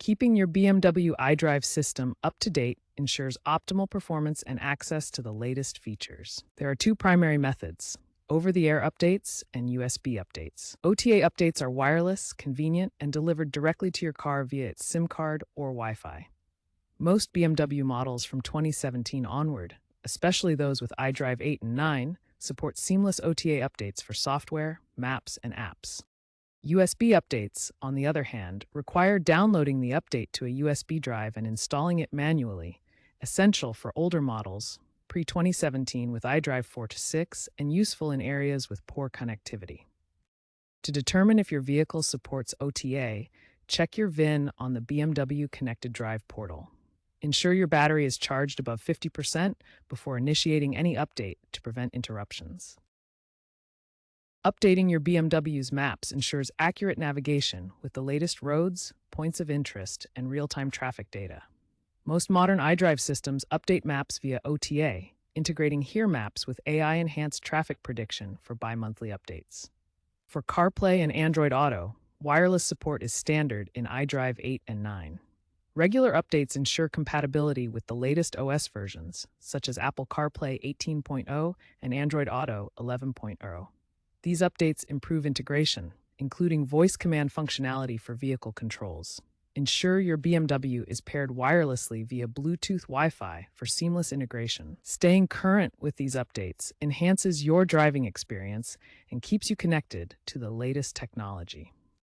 Keeping your BMW iDrive system up to date ensures optimal performance and access to the latest features. There are two primary methods: over-the-air updates and USB updates. OTA updates are wireless, convenient, and delivered directly to your car via its SIM card or Wi-Fi. Most BMW models from 2017 onward, especially those with iDrive 8 and 9, support seamless OTA updates for software, maps, and apps. USB updates, on the other hand, require downloading the update to a USB drive and installing it manually, essential for older models, pre-2017 with iDrive 4 to 6, and useful in areas with poor connectivity. To determine if your vehicle supports OTA, check your VIN on the BMW Connected Drive portal. Ensure your battery is charged above 50% before initiating any update to prevent interruptions. Updating your BMW's maps ensures accurate navigation with the latest roads, points of interest, and real-time traffic data. Most modern iDrive systems update maps via OTA, integrating Here Maps with AI-enhanced traffic prediction for bi-monthly updates. For CarPlay and Android Auto, wireless support is standard in iDrive 8 and 9. Regular updates ensure compatibility with the latest OS versions, such as Apple CarPlay 18.0 and Android Auto 11.0. These updates improve integration, including voice command functionality for vehicle controls. Ensure your BMW is paired wirelessly via Bluetooth Wi-Fi for seamless integration. Staying current with these updates enhances your driving experience and keeps you connected to the latest technology.